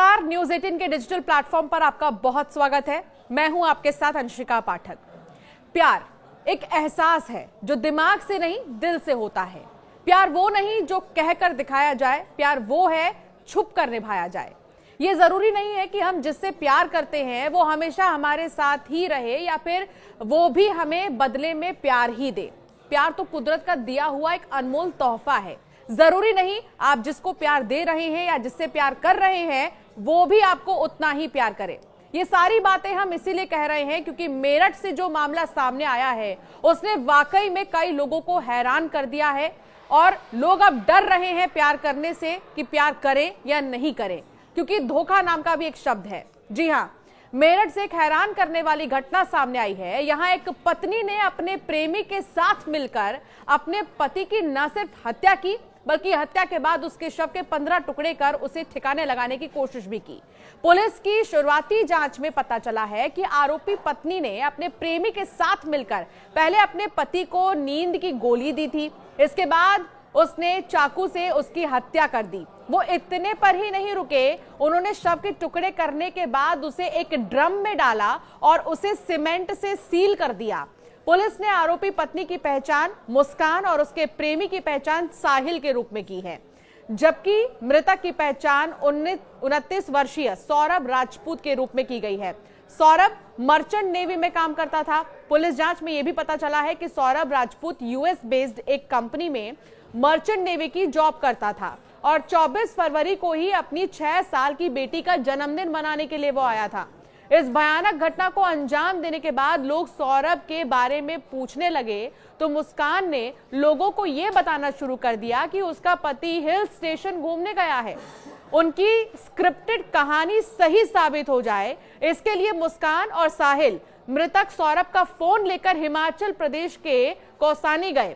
नमस्कार, न्यूज 18 के digital platform पर आपका बहुत स्वागत है। मैं हूं आपके साथ अंशिका पाठक। प्यार एक एहसास है जो दिमाग से नहीं दिल से होता है। प्यार वो नहीं जो कहकर दिखाया जाए, प्यार वो है छुप कर निभाया जाए। ये जरूरी नहीं है कि हम जिससे प्यार करते हैं वो हमेशा हमारे साथ ही रहे या फिर वो भी हमें बदले में प्यार ही दे। प्यार तो कुदरत का दिया हुआ एक अनमोल तोहफा है। जरूरी नहीं आप जिसको प्यार दे रहे हैं या जिससे प्यार कर रहे हैं वो भी आपको उतना ही प्यार करे। ये सारी बातें हम इसीलिए कह रहे हैं क्योंकि मेरठ से जो मामला सामने आया है उसने वाकई में कई लोगों को हैरान कर दिया है और लोग अब डर रहे हैं प्यार करने से कि प्यार करें या नहीं करें, क्योंकि धोखा नाम का भी एक शब्द है। जी हाँ, मेरठ से एक हैरान करने वाली घटना सामने आई है। यहाँ एक पत्नी ने अपने प्रेमी के साथ मिलकर अपने पति की न सिर्फ हत्या की बल्कि हत्या के बाद उसके शव के 15 टुकड़े कर उसे ठिकाने लगाने की कोशिश भी की। पुलिस की शुरुआती जांच में पता चला है कि आरोपी पत्नी ने अपने प्रेमी के साथ मिलकर पहले अपने पति को नींद की गोली दी थी। इसके बाद उसने चाकू से उसकी हत्या कर दी। वो इतने पर ही नहीं रुके, उन्होंने शव के टुकड़े करने के बाद उसे एक ड्रम में डाला और उसे सीमेंट से सील कर दिया। पुलिस ने आरोपी पत्नी की पहचान मुस्कान और उसके प्रेमी की पहचान साहिल के रूप में की है, जबकि मृतक की पहचान 29 वर्षीय सौरभ राजपूत के रूप में की गई है। सौरभ मर्चेंट नेवी में काम करता था। पुलिस जांच में यह भी पता चला है कि सौरभ राजपूत यूएस बेस्ड एक कंपनी में मर्चेंट नेवी की जॉब करता था और 24 फरवरी को ही अपनी 6 साल की बेटी का जन्मदिन मनाने के लिए वो आया था। इस भयानक घटना को अंजाम देने के बाद लोग सौरभ के बारे में पूछने लगे तो मुस्कान ने लोगों को यह बताना शुरू कर दिया कि उसका पति हिल स्टेशन घूमने गया है। उनकी स्क्रिप्टेड कहानी सही साबित हो जाए इसके लिए मुस्कान और साहिल मृतक सौरभ का फोन लेकर हिमाचल प्रदेश के कौसानी गए।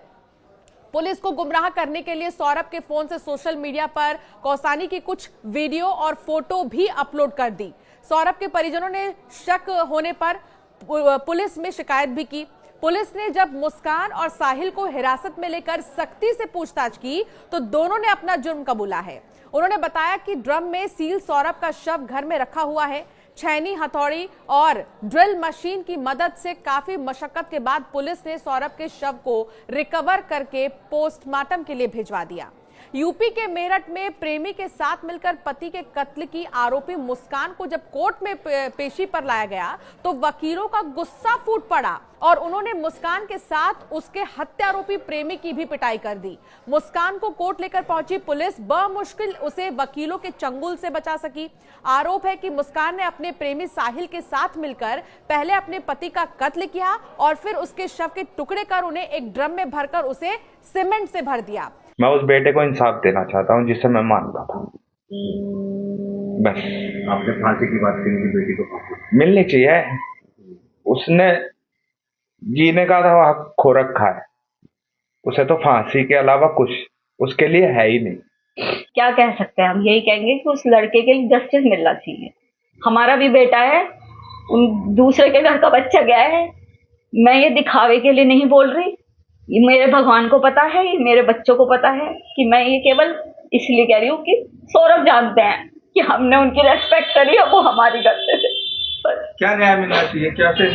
पुलिस को गुमराह करने के लिए सौरभ के फोन से सोशल मीडिया पर कौसानी की कुछ वीडियो और फोटो भी अपलोड कर दी। सौरभ के परिजनों ने शक होने पर पुलिस में शिकायत भी की। पुलिस ने जब मुस्कान और साहिल को हिरासत में लेकर सख्ती से पूछताछ की तो दोनों ने अपना जुर्म कबूला है। उन्होंने बताया कि ड्रम में सील सौरभ का शव घर में रखा हुआ है। छैनी, हथौड़ी और ड्रिल मशीन की मदद से काफी मशक्कत के बाद पुलिस ने सौरभ के शव को रिकवर करके पोस्टमार्टम के लिए भिजवा दिया। यूपी के मेरठ में प्रेमी के साथ मिलकर पति के कत्ल की आरोपी मुस्कान को जब कोर्ट में पेशी पर लाया गया तो वकीलों का गुस्सा फूट पड़ा और उन्होंने मुस्कान के साथ उसके हत्यारोपी प्रेमी की भी पिटाई कर दी। मुस्कान को कोर्ट लेकर पहुंची पुलिस बमुश्किल उसे वकीलों के चंगुल से बचा सकी। आरोप है कि मुस्कान ने अपने प्रेमी साहिल के साथ मिलकर पहले अपने पति का कत्ल किया और फिर उसके शव के टुकड़े कर उन्हें एक ड्रम में भरकर उसे सीमेंट से भर दिया। मैं उस बेटे को इंसाफ देना चाहता हूँ जिससे मैं मानता था। बस आपने फांसी की बात की, बेटी को फांसी मिलनी चाहिए। उसने जीने का तो हक खो रखा है, उसे तो फांसी के अलावा कुछ उसके लिए है ही नहीं। क्या कह सकते हैं, हम यही कहेंगे कि उस लड़के के लिए जस्टिस मिलना चाहिए। हमारा भी बेटा है, उन दूसरे के घर का बच्चा गया है। मैं ये दिखावे के लिए नहीं बोल रही, ये मेरे भगवान को पता है, ये मेरे बच्चों को पता है कि मैं ये केवल इसलिए कह रही हूँ कि सौरभ जानते हैं कि हमने उनकी रेस्पेक्ट करी और वो हमारी करते थे। बस क्या न्याय मिलना चाहिए, क्या से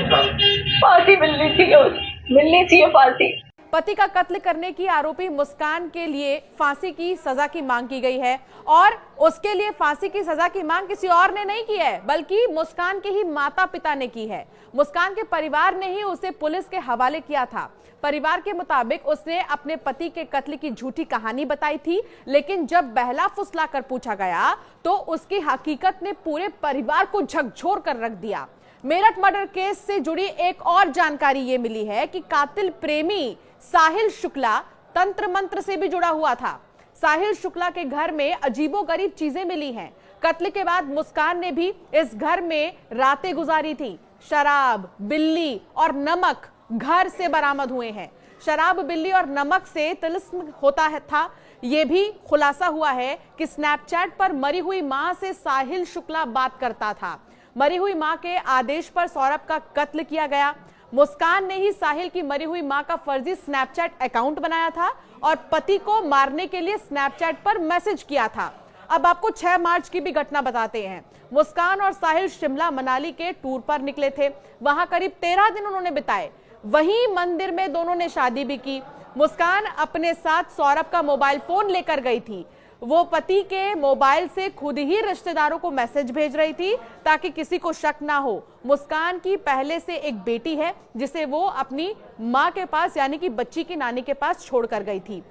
फांसी मिलनी चाहिए फांसी। पति का कत्ल करने की आरोपी मुस्कान के लिए फांसी की सजा की मांग की गई है और उसके लिए फांसी की सजा की मांग किसी और ने नहीं की है बल्कि मुस्कान के ही माता पिता ने की है। मुस्कान के परिवार ने ही उसे पुलिस के हवाले किया था। परिवार के मुताबिक उसने अपने पति के कत्ल की झूठी कहानी बताई थी, लेकिन जब बहला फुसला कर पूछा गया तो उसकी हकीकत ने पूरे परिवार को झकझोर कर रख दिया। मेरठ मर्डर केस से जुड़ी एक और जानकारी ये मिली है कि कातिल प्रेमी साहिल शुक्ला तंत्र मंत्र से भी जुड़ा हुआ था। साहिल शुक्ला के घर में अजीबोगरीब चीजें मिली हैं। कत्ल के बाद मुस्कान ने भी इस घर में रातें गुजारी थी। शराब, बिल्ली और नमक घर से बरामद हुए हैं। शराब, बिल्ली और नमक से तिलिस्म होता है था। यह भी खुलासा हुआ है कि स्नैपचैट पर मरी हुई मां से साहिल शुक्ला बात करता था। मरी हुई मां के आदेश पर सौरभ का कत्ल किया गया। मुस्कान ने ही साहिल की मरी हुई मां का फर्जी स्नैपचैट अकाउंट बनाया था और पति को मारने के लिए स्नैपचैट पर मैसेज किया था। अब आपको 6 मार्च की भी घटना बताते हैं। मुस्कान और साहिल शिमला मनाली के टूर पर निकले थे। वहां करीब 13 दिन उन्होंने बिताए। वहीं मंदिर में दोनों ने शादी भी की। मुस्कान अपने साथ सौरभ का मोबाइल फोन लेकर गई थी। वो पति के मोबाइल से खुद ही रिश्तेदारों को मैसेज भेज रही थी ताकि किसी को शक ना हो। मुस्कान की पहले से एक बेटी है जिसे वो अपनी मां के पास यानी कि बच्ची की नानी के पास छोड़कर गई थी।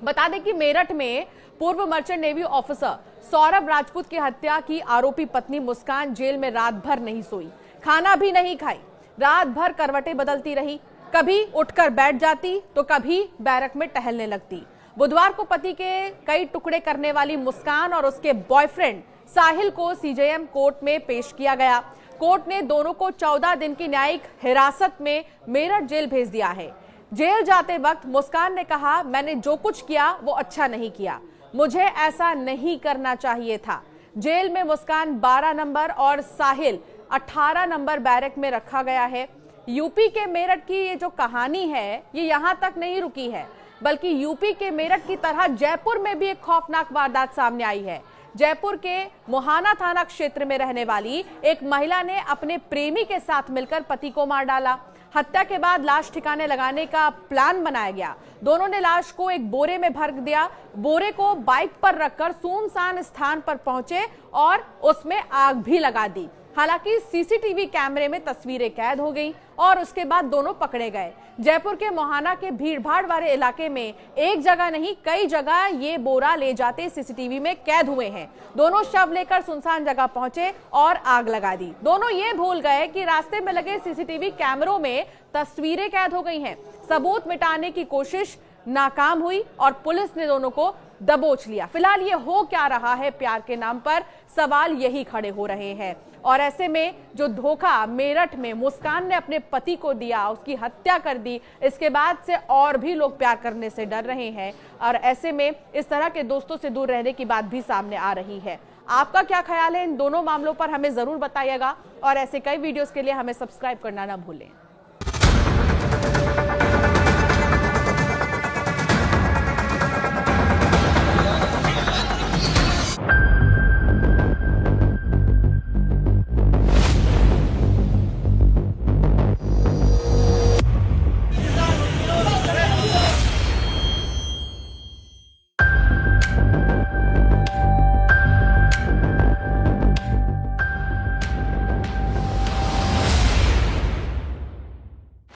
बता दें कि मेरठ में पूर्व merchant navy officer Saurabh Rajput की हत्या की आरोपी पत्नी मुस्कान जेल में रात भर नहीं सोई, खाना भी नहीं खाई। रात भर करवटें बदलती रही, कभी उठकर बैठ जाती तो कभी बैरक में टहलने लगती। बुधवार को पति के कई टुकड़े करने वाली मुस्कान और उसके बॉयफ्रेंड साहिल को सीजेएम कोर्ट में पेश किया गया। कोर्ट ने दोनों को 14 दिन की न्यायिक हिरासत में मेरठ जेल भेज दिया है। जेल जाते वक्त मुस्कान ने कहा, मैंने जो कुछ किया वो अच्छा नहीं किया, मुझे ऐसा नहीं करना चाहिए था। जेल में मुस्कान 12 नंबर और साहिल 18 नंबर बैरक में रखा गया है। यूपी के मेरठ की ये जो कहानी है ये यहां तक नहीं रुकी है, बल्कि यूपी के मेरठ की तरह जयपुर में भी एक खौफनाक वारदात सामने आई है। जयपुर के मोहाना थाना क्षेत्र में रहने वाली एक महिला ने अपने प्रेमी के साथ मिलकर पति को मार डाला। हत्या के बाद लाश ठिकाने लगाने का प्लान बनाया गया। दोनों ने लाश को एक बोरे में भर दिया। बोरे को बाइक पर रखकर सुनसान स्थान पर पहुंचे और उसमें आग भी लगा दी। हालांकि सीसीटीवी कैमरे में तस्वीरें कैद हो गईं और उसके बाद दोनों पकड़े गए। जयपुर के मोहाना के भीड़भाड़ वाले इलाके में एक जगह नहीं कई जगह ये बोरा ले जाते सीसीटीवी में कैद हुए हैं। दोनों शव लेकर सुनसान जगह पहुंचे और आग लगा दी। दोनों ये भूल गए कि रास्ते में लगे सीसीटीवी कैमरों में तस्वीरें कैद हो गई हैं। सबूत मिटाने की कोशिश नाकाम हुई और पुलिस ने दोनों को दबोच लिया। फिलहाल ये हो क्या रहा है प्यार के नाम पर, सवाल यही खड़े हो रहे हैं। और ऐसे में जो धोखा मेरठ में मुस्कान ने अपने पति को दिया, उसकी हत्या कर दी, इसके बाद से और भी लोग प्यार करने से डर रहे हैं और ऐसे में इस तरह के दोस्तों से दूर रहने की बात भी सामने आ रही है। आपका क्या ख्याल है इन दोनों मामलों पर, हमें जरूर बताइएगा और ऐसे कई वीडियोस के लिए हमें सब्सक्राइब करना ना भूलें।